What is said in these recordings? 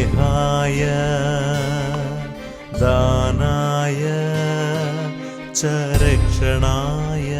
സ്നേഹായ ദാനായ ച രക്ഷണായ.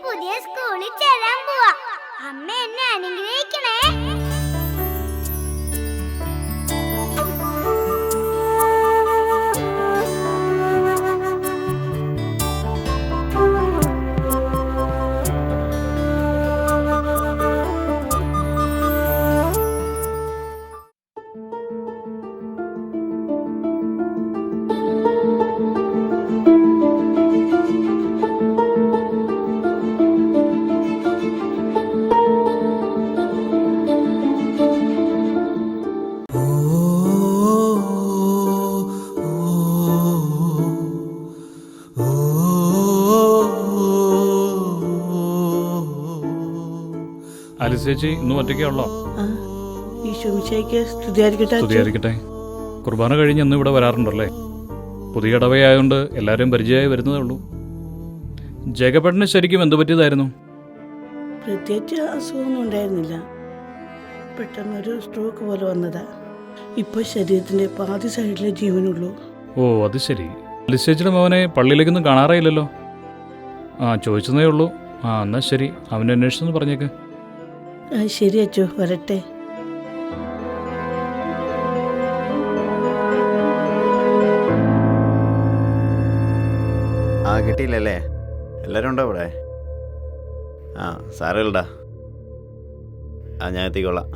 പുതിയ സ്കൂളിൽ ചേരാൻ പോവാ. അമ്മ എന്നെ അനുഗ്രഹിക്കണേ. ചേച്ചി ഇന്ന് ഒറ്റയ്ക്കുള്ളോ? സ്തുതിയായിരിക്കട്ടെ. കുർബാന കഴിഞ്ഞ് ഇന്ന് ഇവിടെ വരാറുണ്ടല്ലേ? പുതിയ ഇടവയായതുകൊണ്ട് എല്ലാവരും പരിചയമായി വരുന്നതേ ഉള്ളൂ. ജേക്കബേട്ടന് ശരിക്കും എന്ത് പറ്റിയതായിരുന്നു? പ്രത്യേകിച്ച് അസുഖമൊന്നും ഉണ്ടായിരുന്നില്ല. പെട്ടെന്നൊരു സ്ട്രോക്ക് പോലെ വന്നതാ. ഇപ്പോൾ ശരീരത്തിന്റെ പാതി സൈഡിലെ ജീവനുള്ളൂ. ഓ അത് ശരി. ചേച്ചിയുടെ മോനെ പള്ളിയിലേക്കൊന്നും കാണാറേയില്ലല്ലോ. ചോദിച്ചതേ ഉള്ളൂ. എന്നാ ശരി, അവനെ അന്വേഷിച്ചെന്ന് പറഞ്ഞേക്ക്. ശരി അച്ചു, വരട്ടെ. കിട്ടിയില്ലല്ലേ? എല്ലാവരും ഉണ്ടോ ഇവിടെ? സാരമില്ലടാ. ഞാൻ എത്തിക്കോളാം.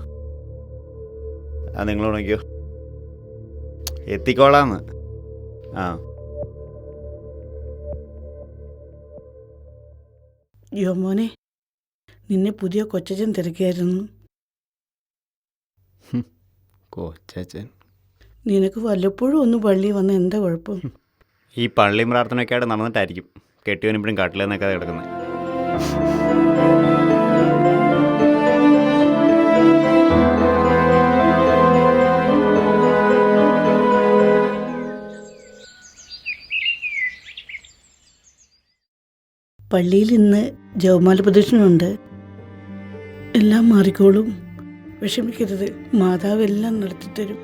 നിങ്ങൾ ഉണക്കിയോ? എത്തിക്കോളാന്ന്. മോനെ, നിന്നെ പുതിയ കൊച്ചച്ഛൻ തിരക്കിയായിരുന്നു. കൊച്ചച്ഛൻ? നിനക്ക് വല്ലപ്പോഴും ഒന്ന് പള്ളിയിൽ വന്ന എന്താ കുഴപ്പം? ഈ പള്ളി പ്രാർത്ഥനയൊക്കെ ആയിട്ട് നടന്നിട്ടായിരിക്കും കെട്ടിയവനിപ്പോഴും കാട്ടിലെന്നൊക്കെ കിടക്കുന്നത്. പള്ളിയിൽ ഇന്ന് ജപമാല പ്രദക്ഷിണമുണ്ട്. എല്ലാം മാറിക്കോളും, വിഷമിക്കരുത്. മാതാവ് എല്ലാം നടത്തിത്തരും.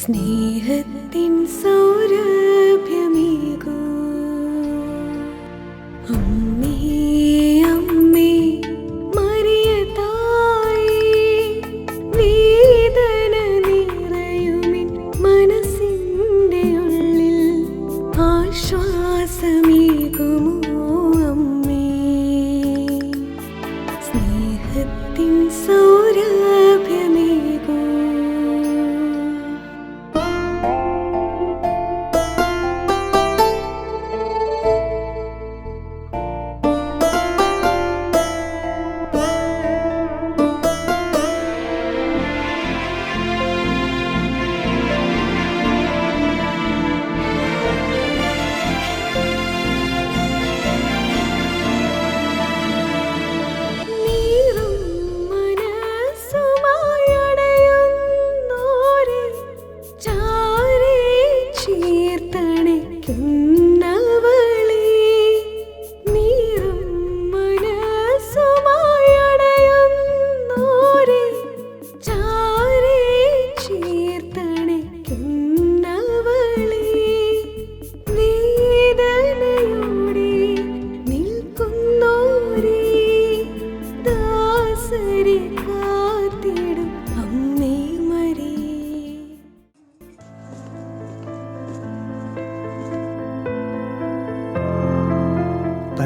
സ്നേഹത്തിൻ സൗരഭ്യമേകൂ അമ്മേ, അമ്മേ മരിയ തായേ, വേദന നിറയുമിൻ മനസ്സിൻ്റെ ഉള്ളിൽ ആശ്വാസമേകുമോ അമ്മേ, സ്നേഹത്തിൻ സൗരഭ്യമേകൂ.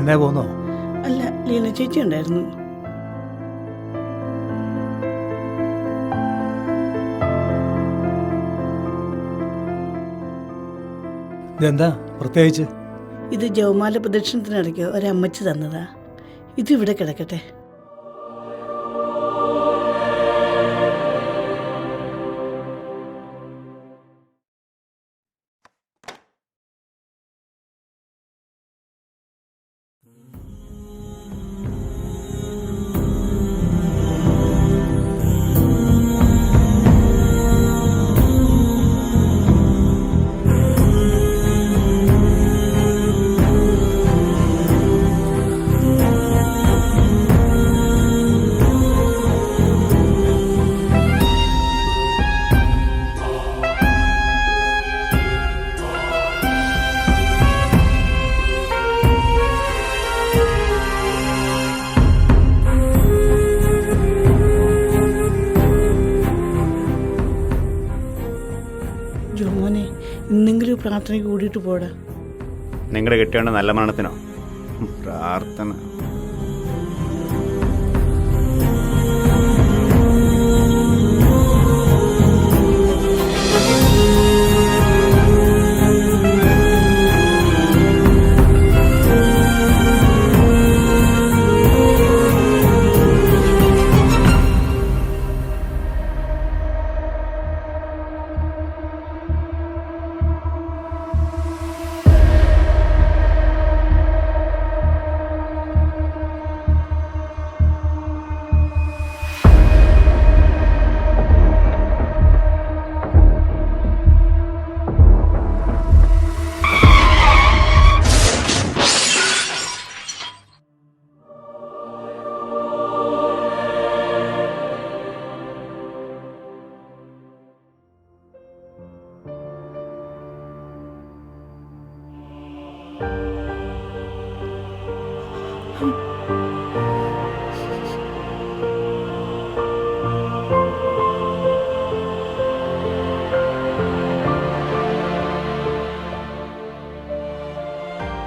തന്നെ പോന്നോ? അല്ല, ലീന ചേച്ചി ഉണ്ടായിരുന്നു. ഇതെന്താ പ്രത്യേകിച്ച്? ഇത് ജവമാല പ്രദക്ഷിണത്തിനിടയ്ക്ക് ഒരമ്മച്ചി തന്നതാ. ഇതിവിടെ കിടക്കട്ടെ. ജോമോനെ, ഇന്നെങ്കിലും പ്രാർത്ഥനയ്ക്ക് കൂടിയിട്ട് പോടാ. നിങ്ങളുടെ കിട്ടിയോണ്ട് നല്ല മരണത്തിനോ? പ്രാർത്ഥന.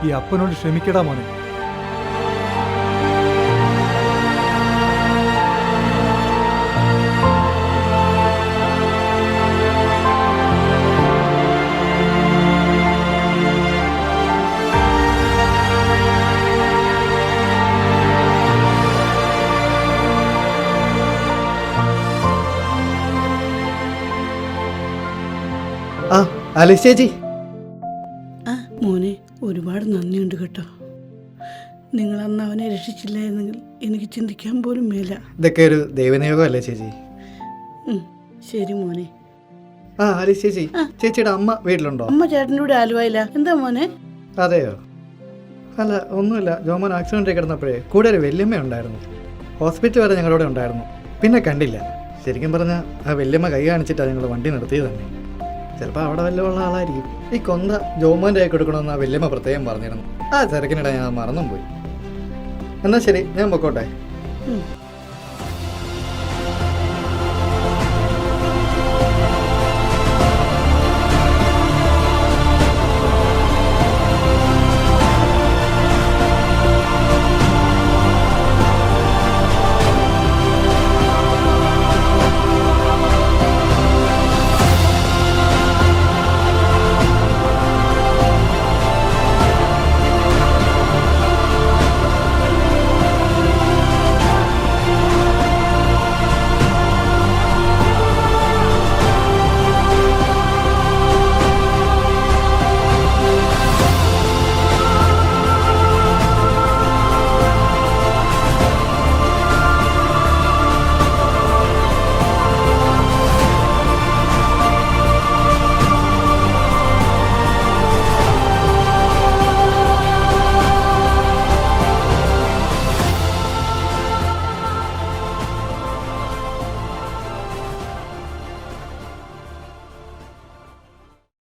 ഈ അപ്പനോട് ക്ഷമിക്കടാ മോനെ. ആ ആലിസ് ചേച്ചി. ആ മോനെ, ഒരുപാട് നന്ദിയുണ്ട് കേട്ടോ. നിങ്ങളന്ന് അവനെ രക്ഷിച്ചില്ലായിരുന്നെങ്കിൽ എനിക്ക് ചിന്തിക്കാൻ പോലും മേല. ഇതൊക്കെ ഒരു ദൈവനിയോഗമല്ലേ ചേച്ചി? ശരി മോനെ. ആ ആലിസ് ചേച്ചി, ചേച്ചിയുടെ അമ്മ വീട്ടിലുണ്ടോ? അമ്മ ചേട്ടൻ്റെ കൂടെ ആലുവയില്ല. എന്താ മോനെ? അതെയോ? അല്ല ഒന്നുമില്ല, ജോമോൻ ആക്സിഡൻ്റ് കിടന്നപ്പോഴേ കൂടെ ഒരു വല്യമ്മ ഉണ്ടായിരുന്നു. ഹോസ്പിറ്റൽ വരെ ഞങ്ങളുടെ ഉണ്ടായിരുന്നു. പിന്നെ കണ്ടില്ല. ശരിക്കും പറഞ്ഞാൽ ആ വല്യമ്മ കൈ കാണിച്ചിട്ടാണ് ഞങ്ങൾ വണ്ടി നിർത്തിയത് തന്നെ. ചിലപ്പോൾ അവിടെ വല്ലതുള്ള ആളായിരിക്കും. ഈ കൊന്ത ജോമോൻ്റെ കൈ കൊടുക്കണമെന്ന് ആ വല്യമ്മ പ്രത്യേകം പറഞ്ഞിരുന്നു. ആ തിരക്കിനിടെ ഞാൻ മറന്നും പോയി. എന്നാൽ ശരി, ഞാൻ പൊക്കോട്ടെ.